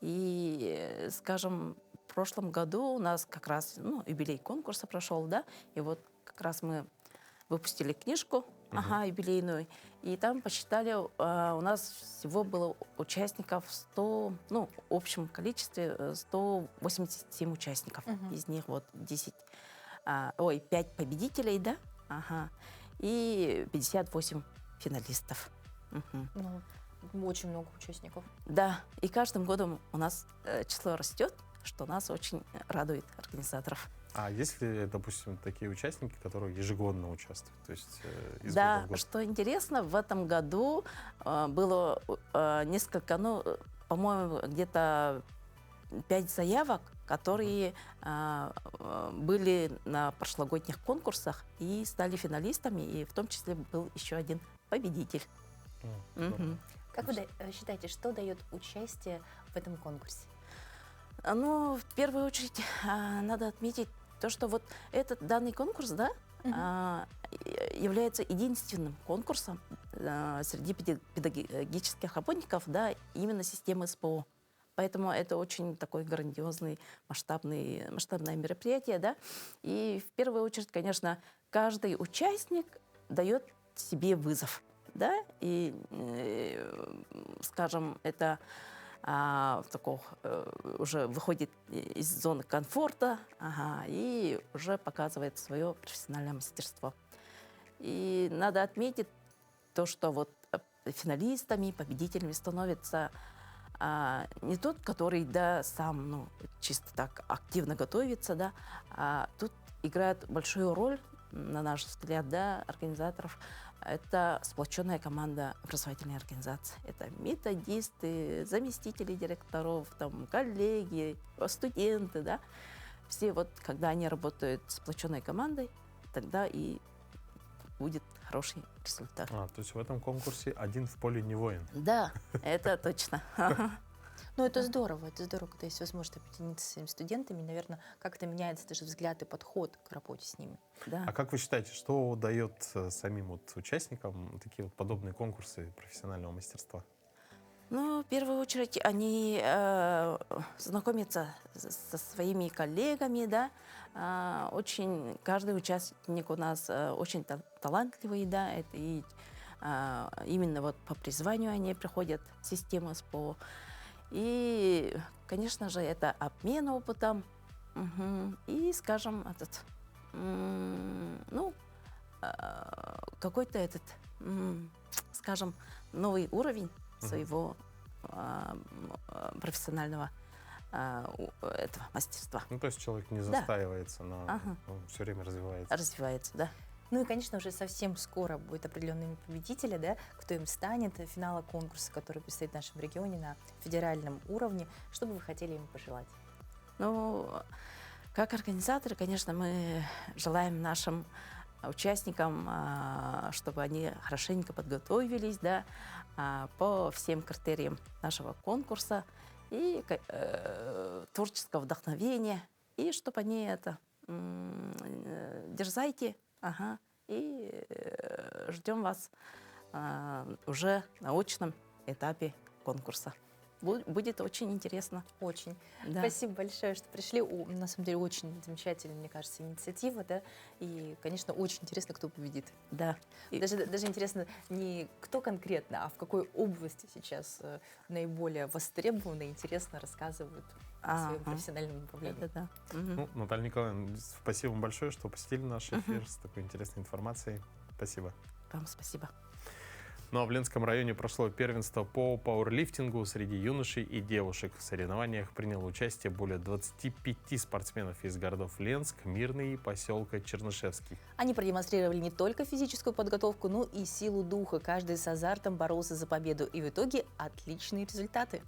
S11: И, скажем, в прошлом году у нас как раз, ну, юбилей конкурса прошел, да, и вот как раз мы выпустили книжку, юбилейную, и там посчитали, у нас всего было участников 100, ну, в общем количестве 187 участников. Из них вот 5 победителей, да, и 58 финалистов.
S1: Ну, очень много участников.
S11: Да, и каждым годом у нас число растет, что нас очень радует организаторов.
S2: А есть ли, допустим, такие участники, которые ежегодно участвуют? То есть, из года
S11: Да,
S2: в год?
S11: что интересно, в этом году было несколько, ну, по-моему, где-то 5 заявок, которые были на прошлогодних конкурсах и стали финалистами, и в том числе был еще один победитель.
S1: Как вы считаете, что дает участие в этом конкурсе?
S11: Ну, в первую очередь, надо отметить то, что вот этот данный конкурс, да, является единственным конкурсом среди педагогических работников, да, именно системы СПО. Поэтому это очень такой грандиозный, масштабное мероприятие, да. И в первую очередь, конечно, каждый участник дает себе вызов, да, и, скажем, это уже выходит из зоны комфорта, и уже показывает свое профессиональное мастерство. И надо отметить то, что вот финалистами, победителями становится не тот, который, да, сам, ну, чисто так активно готовится, да, а тут играет большую роль, на наш взгляд, да, организаторов. Это сплоченная команда образовательной организации. Это методисты, заместители директоров, там, коллеги, студенты, да. Все вот, когда они работают с сплоченной командой, тогда и будет хороший результат.
S2: То есть в этом конкурсе один в поле не воин.
S11: Да, это точно.
S1: Ну, это здорово, когда есть возможность объединиться с своими студентами, наверное, как-то меняется даже взгляд и подход к работе с ними.
S11: Да.
S2: А как вы считаете, что дает самим вот участникам такие вот подобные конкурсы профессионального мастерства?
S11: Ну, в первую очередь, они знакомятся со своими коллегами, да. Каждый участник у нас очень талантливый, да, это и именно вот по призванию они приходят в систему СПО. И, конечно же, это обмен опытом и, скажем, какой-то скажем, новый уровень своего профессионального этого мастерства.
S2: Ну, то есть человек не застаивается, он все время развивается.
S11: Развивается, да.
S1: Ну и, конечно, уже совсем скоро будет определенными победители, да, кто им станет, финала конкурса, который предстоит в нашем регионе на федеральном уровне. Что бы вы хотели им пожелать?
S11: Ну, как организаторы, конечно, мы желаем нашим участникам, чтобы они хорошенько подготовились, да, по всем критериям нашего конкурса, и творческого вдохновения, и чтобы они дерзайте, и ждем вас уже на очном этапе конкурса. будет очень интересно.
S1: Очень.
S11: Да.
S1: Спасибо большое, что пришли. На самом деле очень замечательная, мне кажется, инициатива, да, и, конечно, очень интересно, кто победит.
S11: Да.
S1: Даже интересно не кто конкретно, а в какой области сейчас наиболее востребованно и интересно рассказывают о своем профессиональном направлении.
S11: Да.
S2: Ну, Наталья Николаевна, спасибо вам большое, что посетили наш эфир с такой интересной информацией. Спасибо.
S11: Вам спасибо.
S2: Ну а в Ленском районе прошло первенство по пауэрлифтингу среди юношей и девушек. В соревнованиях приняло участие более 25 спортсменов из городов Ленск, Мирный и поселка Чернышевский.
S1: Они продемонстрировали не только физическую подготовку, но и силу духа. Каждый с азартом боролся за победу. И в итоге отличные результаты.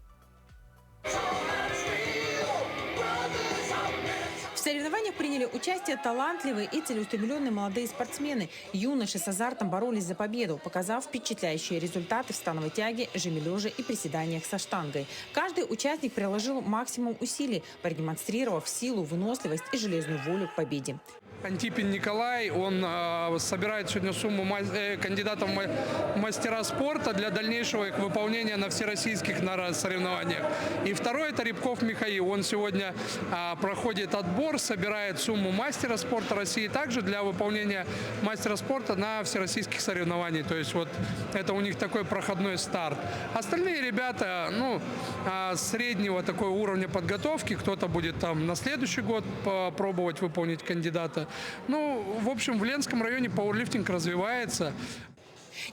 S12: В соревнованиях приняли участие талантливые и целеустремленные молодые спортсмены. Юноши с азартом боролись за победу, показав впечатляющие результаты в становой тяге, жимележе и приседаниях со штангой. Каждый участник приложил максимум усилий, продемонстрировав силу, выносливость и железную волю к победе.
S13: Антипин Николай, он собирает сегодня сумму кандидатов в мастера спорта для дальнейшего их выполнения на всероссийских соревнованиях. И второй – это Рябков Михаил. Он сегодня проходит отбор, собирает сумму мастера спорта России также для выполнения мастера спорта на всероссийских соревнованиях. То есть вот это у них такой проходной старт. Остальные ребята, среднего такого уровня подготовки, кто-то будет там на следующий год попробовать выполнить кандидата. В общем, в Ленском районе пауэрлифтинг развивается.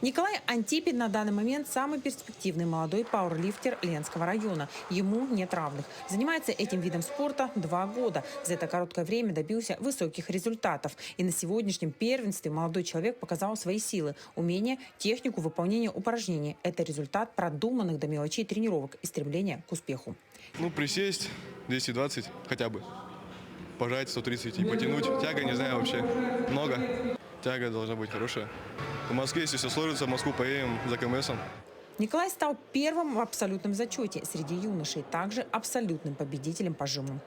S12: Николай Антипин на данный момент самый перспективный молодой пауэрлифтер Ленского района. Ему нет равных. Занимается этим видом спорта 2 года. За это короткое время добился высоких результатов. И на сегодняшнем первенстве молодой человек показал свои силы, умения, технику выполнения упражнений. Это результат продуманных до мелочей тренировок и стремления к успеху.
S14: Присесть 220 хотя бы. Пожать 130 и потянуть. Тяга, не знаю, вообще много. Тяга должна быть хорошая. В Москве, если все сложится, в Москву поедем за КМСом.
S12: Николай стал первым в абсолютном зачете среди юношей, также абсолютным победителем по жиму.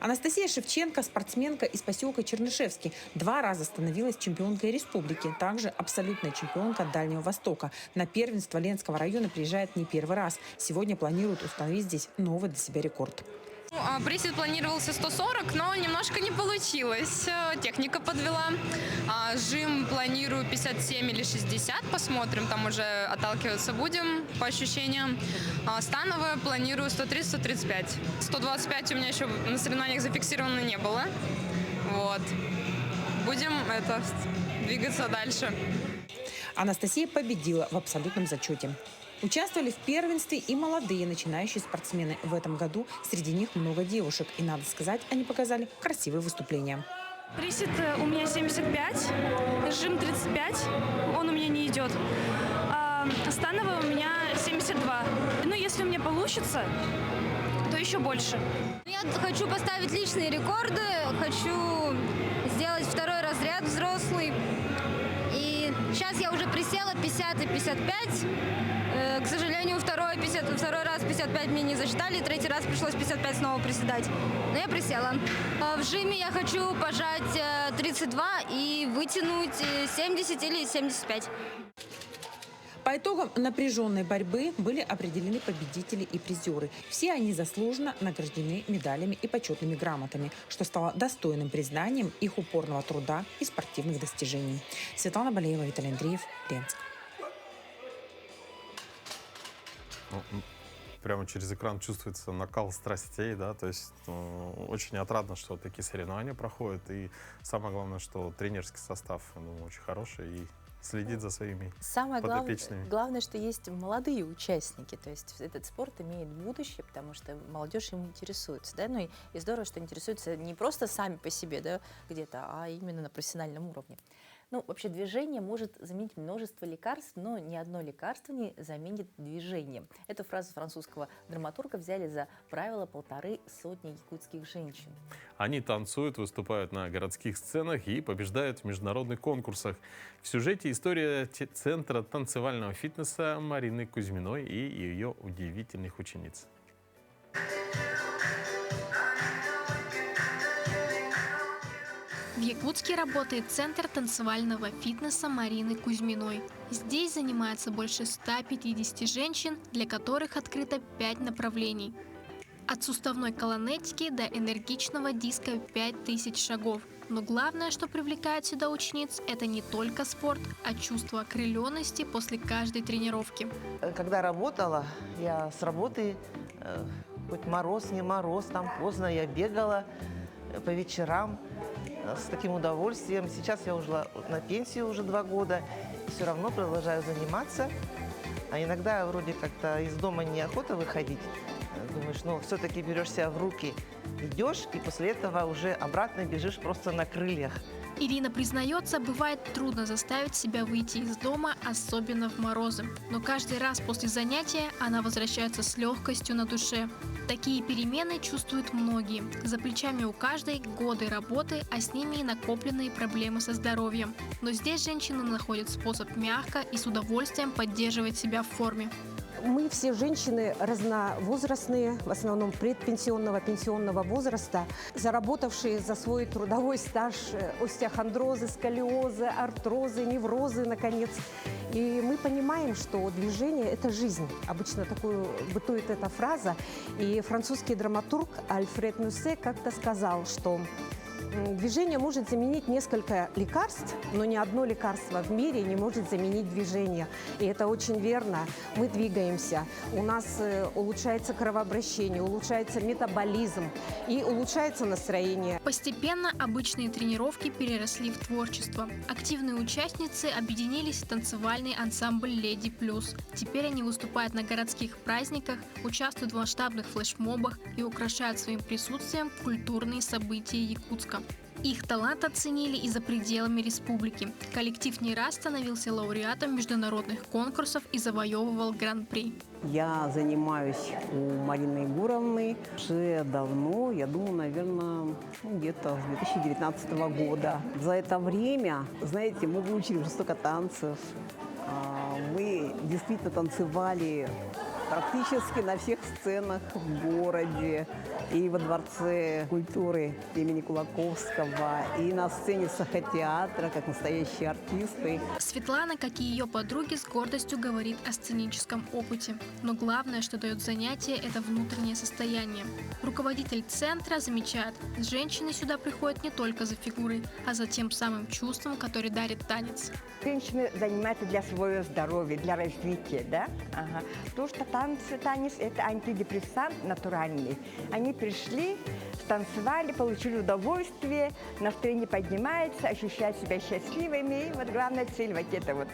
S12: Анастасия Шевченко, спортсменка из поселка Чернышевский, 2 раза становилась чемпионкой республики, также абсолютная чемпионка Дальнего Востока. На первенство Ленского района приезжает не первый раз. Сегодня планирует установить здесь новый для себя рекорд.
S15: Присед планировался 140, но немножко не получилось. Техника подвела. Жим планирую 57 или 60. Посмотрим, там уже отталкиваться будем по ощущениям. Становое планирую 130-135. 125 у меня еще на соревнованиях зафиксировано не было. Будем двигаться дальше.
S12: Анастасия победила в абсолютном зачете. Участвовали в первенстве и молодые начинающие спортсмены. В этом году среди них много девушек. И, надо сказать, они показали красивые выступления.
S16: Присед у меня 75, жим 35, он у меня не идет. Становый у меня 72. Если у меня получится, то еще больше.
S17: Я хочу поставить личные рекорды, хочу сделать 2-й разряд взрослый. И сейчас я уже присела 50 и 55. К сожалению, второй раз 55 мне не засчитали, 3-й раз пришлось 55 снова приседать. Но я присела. В жиме я хочу пожать 32 и вытянуть 70 или 75.
S12: По итогам напряженной борьбы были определены победители и призеры. Все они заслуженно награждены медалями и почетными грамотами, что стало достойным признанием их упорного труда и спортивных достижений. Светлана Балеева, Виталий Андреев, Ленск.
S2: Прямо через экран чувствуется накал страстей, да, то есть очень отрадно, что такие соревнования проходят, и самое главное, что тренерский состав, очень хороший и следит за своими подопечными.
S1: Главное, что есть молодые участники, то есть этот спорт имеет будущее, потому что молодежь им интересуется, да, и здорово, что интересуются не просто сами по себе, да, где-то, а именно на профессиональном уровне. Вообще движение может заменить множество лекарств, но ни одно лекарство не заменит движение. Эту фразу французского драматурга взяли за правило 150 якутских женщин.
S2: Они танцуют, выступают на городских сценах и побеждают в международных конкурсах. В сюжете история Центра танцевального фитнеса Марины Кузьминой и ее удивительных учениц.
S18: В Якутске работает Центр танцевального фитнеса Марины Кузьминой. Здесь занимается больше 150 женщин, для которых открыто 5 направлений. От суставной колонетики до энергичного диска 5000 шагов. Но главное, что привлекает сюда учениц, это не только спорт, а чувство окрыленности после каждой тренировки.
S19: Когда работала, я с работы, хоть мороз, не мороз, там поздно, я бегала по вечерам с таким удовольствием. Сейчас я ушла на пенсию уже 2 года, и все равно продолжаю заниматься. А иногда вроде как-то из дома неохота выходить. Думаешь, ну, все-таки берешь себя в руки, идешь, и после этого уже обратно бежишь просто на крыльях.
S18: Ирина признается, бывает трудно заставить себя выйти из дома, особенно в морозы. Но каждый раз после занятия она возвращается с легкостью на душе. Такие перемены чувствуют многие. За плечами у каждой годы работы, а с ними и накопленные проблемы со здоровьем. Но здесь женщины находят способ мягко и с удовольствием поддерживать себя в форме.
S20: Мы все женщины разновозрастные, в основном предпенсионного, пенсионного возраста, заработавшие за свой трудовой стаж остеохондрозы, сколиозы, артрозы, неврозы, наконец. И мы понимаем, что движение – это жизнь. Обычно такую бытует эта фраза. И французский драматург Альфред Мюссе как-то сказал, что движение может заменить несколько лекарств, но ни одно лекарство в мире не может заменить движение. И это очень верно. Мы двигаемся, у нас улучшается кровообращение, улучшается метаболизм и улучшается настроение.
S18: Постепенно обычные тренировки переросли в творчество. Активные участницы объединились в танцевальный ансамбль «Леди Плюс». Теперь они выступают на городских праздниках, участвуют в масштабных флешмобах и украшают своим присутствием культурные события Якутска. Их талант оценили и за пределами республики. Коллектив не раз становился лауреатом международных конкурсов и завоевывал гран-при.
S21: Я занимаюсь у Марины Егоровны уже давно, я думаю, наверное, где-то с 2019 года. За это время, знаете, мы выучили уже столько танцев. Мы действительно танцевали практически на всех сценах в городе, и во Дворце культуры имени Кулаковского, и на сцене Сахатеатра, как настоящие артисты.
S18: Светлана, как и ее подруги, с гордостью говорит о сценическом опыте. Но главное, что дает занятие, это внутреннее состояние. Руководитель центра замечает, женщины сюда приходят не только за фигурой, а за тем самым чувством, которое дарит танец.
S22: Женщины занимаются для своего здоровья, для развития, да? Ага. Потому что танец – это антидепрессант натуральный. Они пришли, станцевали, получили удовольствие, настроение поднимается, ощущают себя счастливыми. И вот главная цель вот это вот.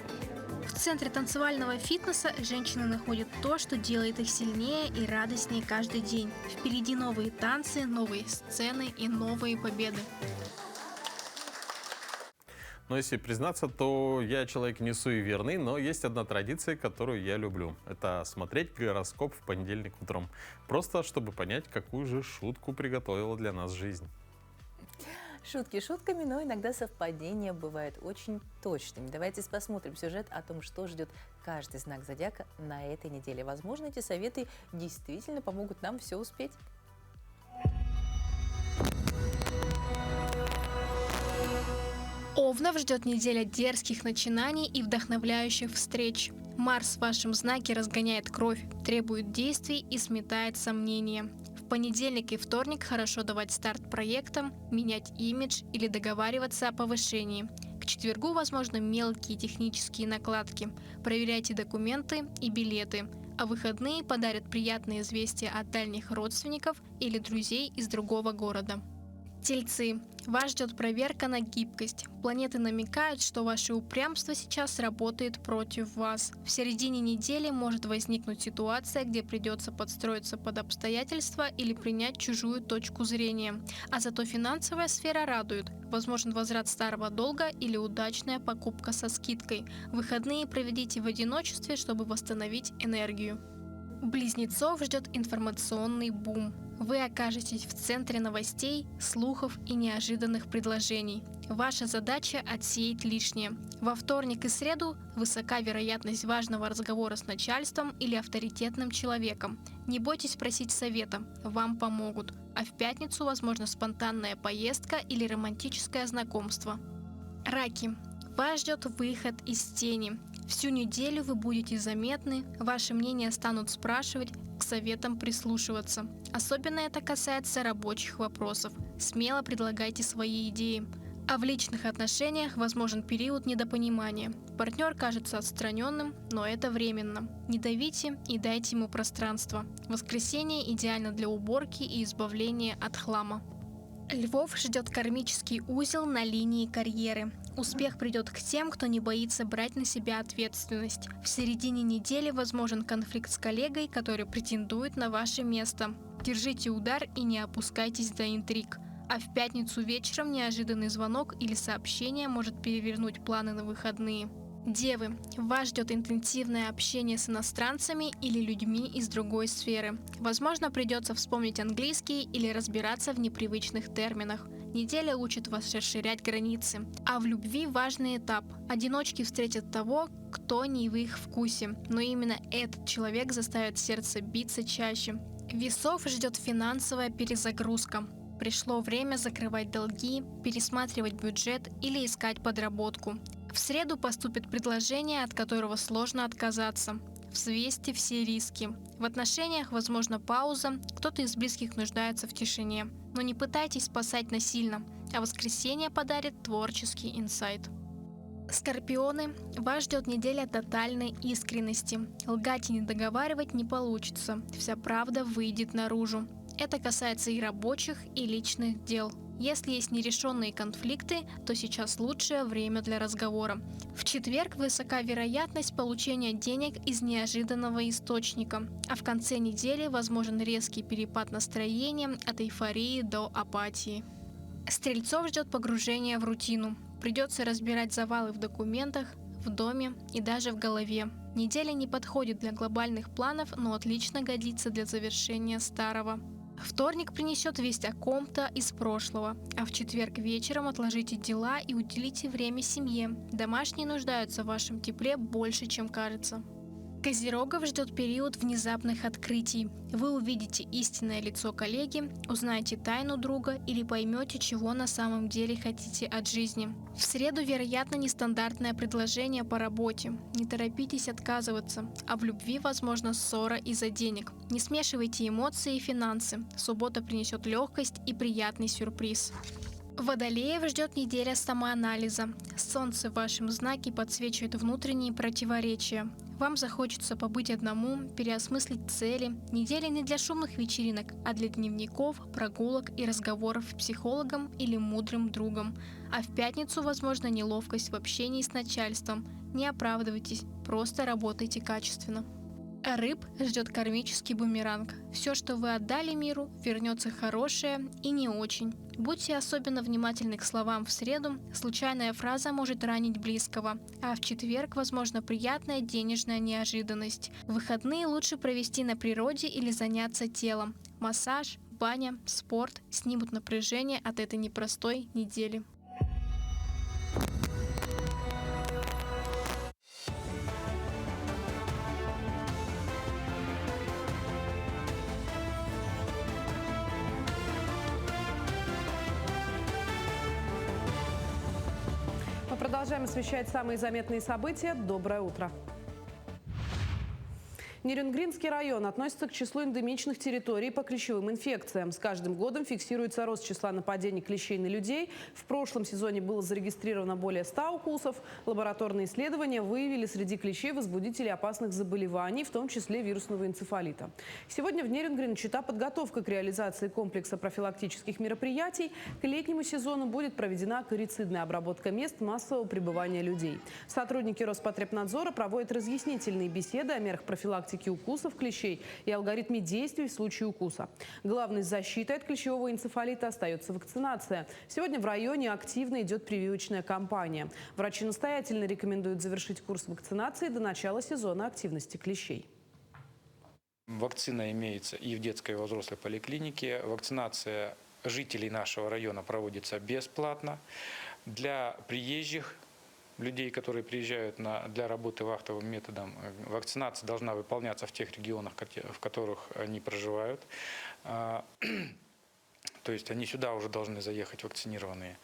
S18: В центре танцевального фитнеса женщины находят то, что делает их сильнее и радостнее каждый день. Впереди новые танцы, новые сцены и новые победы.
S2: Но если признаться, то я человек не суеверный, но есть одна традиция, которую я люблю. Это смотреть гороскоп в понедельник утром. Просто чтобы понять, какую же шутку приготовила для нас жизнь.
S1: Шутки шутками, но иногда совпадения бывают очень точными. Давайте посмотрим сюжет о том, что ждет каждый знак зодиака на этой неделе. Возможно, эти советы действительно помогут нам все успеть.
S18: Овнов ждет неделя дерзких начинаний и вдохновляющих встреч. Марс в вашем знаке разгоняет кровь, требует действий и сметает сомнения. В понедельник и вторник хорошо давать старт проектам, менять имидж или договариваться о повышении. К четвергу возможны мелкие технические накладки. Проверяйте документы и билеты. А выходные подарят приятные известия от дальних родственников или друзей из другого города. Тельцы. Вас ждет проверка на гибкость. Планеты намекают, что ваше упрямство сейчас работает против вас. В середине недели может возникнуть ситуация, где придется подстроиться под обстоятельства или принять чужую точку зрения. А зато финансовая сфера радует. Возможен возврат старого долга или удачная покупка со скидкой. Выходные проведите в одиночестве, чтобы восстановить энергию. Близнецов ждет информационный бум. Вы окажетесь в центре новостей, слухов и неожиданных предложений. Ваша задача – отсеять лишнее. Во вторник и среду высока вероятность важного разговора с начальством или авторитетным человеком. Не бойтесь просить совета, вам помогут. а в пятницу возможна спонтанная поездка или романтическое знакомство. Раки. Вас ждет выход из тени. Всю неделю вы будете заметны, ваше мнение станут спрашивать, к советам прислушиваться. Особенно это касается рабочих вопросов. Смело предлагайте свои идеи. А в личных отношениях возможен период недопонимания. Партнер кажется отстраненным, но это временно. Не давите и дайте ему пространство. Воскресенье идеально для уборки и избавления от хлама. Львов ждет кармический узел на линии карьеры. Успех придет к тем, кто не боится брать на себя ответственность. В середине недели возможен конфликт с коллегой, который претендует на ваше место. Держите удар и не опускайтесь до интриг. А в пятницу вечером неожиданный звонок или сообщение может перевернуть планы на выходные. Девы, вас ждет интенсивное общение с иностранцами или людьми из другой сферы. Возможно, придется вспомнить английский или разбираться в непривычных терминах. Неделя учит вас расширять границы. А в любви важный этап. Одиночки встретят того, кто не в их вкусе. Но именно этот человек заставит сердце биться чаще. Весов ждет финансовая перезагрузка. Пришло время закрывать долги, пересматривать бюджет или искать подработку. В среду поступит предложение, от которого сложно отказаться. Взвесьте все риски. В отношениях возможна пауза, кто-то из близких нуждается в тишине. Но не пытайтесь спасать насильно, а воскресенье подарит творческий инсайт. Скорпионы, вас ждет неделя тотальной искренности. Лгать и не договаривать не получится, вся правда выйдет наружу. Это касается и рабочих, и личных дел. Если есть нерешенные конфликты, то сейчас лучшее время для разговора. В четверг высока вероятность получения денег из неожиданного источника, а в конце недели возможен резкий перепад настроения от эйфории до апатии. Стрельцов ждет погружение в рутину. Придется разбирать завалы в документах, в доме и даже в голове. Неделя не подходит для глобальных планов, но отлично годится для завершения старого. Вторник принесет весть о ком-то из прошлого, а в четверг вечером отложите дела и уделите время семье. Домашние нуждаются в вашем тепле больше, чем кажется. Козерогов ждет период внезапных открытий. Вы увидите истинное лицо коллеги, узнаете тайну друга или поймете, чего на самом деле хотите от жизни. В среду, вероятно, нестандартное предложение по работе. Не торопитесь отказываться, а в любви, возможно, ссора из-за денег. Не смешивайте эмоции и финансы. Суббота принесет легкость и приятный сюрприз. Водолеев ждет неделя самоанализа. Солнце в вашем знаке подсвечивает внутренние противоречия. Вам захочется побыть одному, переосмыслить цели. Неделя не для шумных вечеринок, а для дневников, прогулок и разговоров с психологом или мудрым другом. А в пятницу, возможно, неловкость в общении с начальством. Не оправдывайтесь, просто работайте качественно. Рыб ждет кармический бумеранг. Все, что вы отдали миру, вернется хорошее и не очень. Будьте особенно внимательны к словам в среду. Случайная фраза может ранить близкого. А в четверг, возможно, приятная денежная неожиданность. Выходные лучше провести на природе или заняться телом. Массаж, баня, спорт снимут напряжение от этой непростой недели.
S3: Продолжаем освещать самые заметные события. Доброе утро. Нерюнгринский район относится к числу эндемичных территорий по клещевым инфекциям. С каждым годом фиксируется рост числа нападений клещей на людей. В прошлом сезоне было зарегистрировано более 100 укусов. Лабораторные исследования выявили среди клещей возбудителей опасных заболеваний, в том числе вирусного энцефалита. Сегодня в Нерюнгри начата подготовка к реализации комплекса профилактических мероприятий. К летнему сезону будет проведена корицидная обработка мест массового пребывания людей. Сотрудники Роспотребнадзора проводят разъяснительные беседы о мерах профилактики укусов клещей и алгоритме действий в случае укуса. Главной защитой от клещевого энцефалита остается вакцинация. Сегодня в районе активно идет прививочная кампания. Врачи настоятельно рекомендуют завершить курс вакцинации до начала сезона активности клещей.
S4: Вакцина имеется и в детской, и во взрослой поликлинике. Вакцинация жителей нашего района проводится бесплатно. Для приезжих людей, которые приезжают для работы вахтовым методом, вакцинация должна выполняться в тех регионах, в которых они проживают. То есть они сюда уже должны заехать вакцинированные.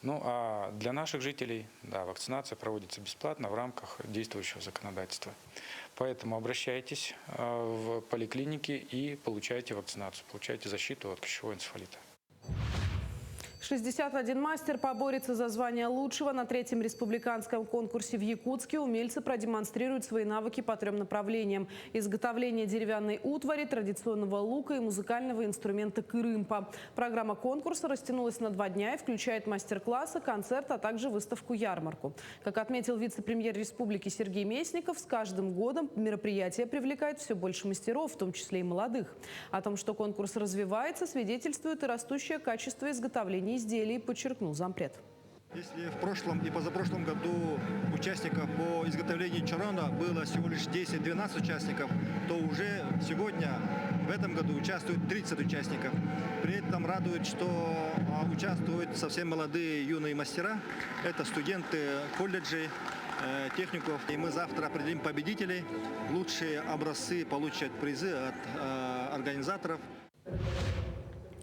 S4: Ну а для наших жителей, да, вакцинация проводится бесплатно в рамках действующего законодательства. Поэтому обращайтесь в поликлиники и получайте вакцинацию, получайте защиту от клещевого энцефалита.
S3: 61 мастер поборется за звание лучшего. На третьем республиканском конкурсе в Якутске умельцы продемонстрируют свои навыки по 3 направлениям: изготовление деревянной утвари, традиционного лука и музыкального инструмента кырымпа. Программа конкурса растянулась на 2 дня и включает мастер-классы, концерт, а также выставку-ярмарку. Как отметил вице-премьер республики Сергей Местников, с каждым годом мероприятие привлекает все больше мастеров, в том числе и молодых. О том, что конкурс развивается, свидетельствует и растущее качество изготовления изделий, подчеркнул зампред.
S6: Если в прошлом и позапрошлом году участников по изготовлению чарона было всего лишь 10-12 участников, то уже сегодня, в этом году, участвуют 30 участников. При этом радует, что участвуют совсем молодые юные мастера. Это студенты колледжей, техников. И мы завтра определим победителей. Лучшие образцы получат призы от организаторов.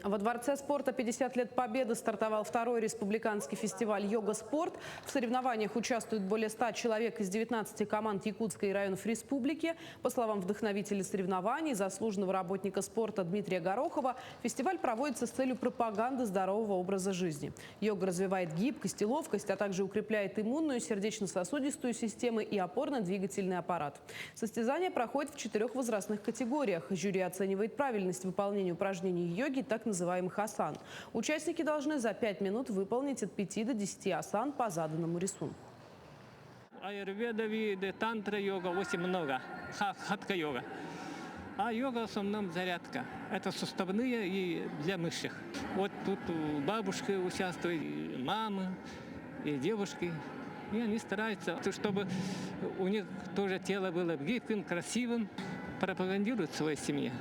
S3: Во Дворце спорта 50 лет Победы стартовал 2-й республиканский фестиваль «Йога-спорт». В соревнованиях участвуют более 100 человек из 19 команд Якутска и районов республики. По словам вдохновителя соревнований, заслуженного работника спорта Дмитрия Горохова, фестиваль проводится с целью пропаганды здорового образа жизни. Йога развивает гибкость и ловкость, а также укрепляет иммунную, сердечно-сосудистую системы и опорно-двигательный аппарат. Состязания проходят в 4 возрастных категориях. Жюри оценивает правильность выполнения упражнений йоги, так называемых асан. Участники должны за 5 минут выполнить от 5 до 10 асан по заданному рисунку.
S8: Аюрведа, виды, тантра йога очень много, хатха-йога. А йога в основном зарядка. Это суставные и для мышц. Вот тут бабушки участвуют, и мамы, и девушки. И они стараются, чтобы у них тоже тело было гибким, красивым, пропагандируют своей семье.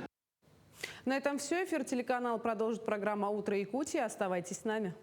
S3: На этом все. Эфир телеканала продолжит программа «Утро Якутии». Оставайтесь с нами.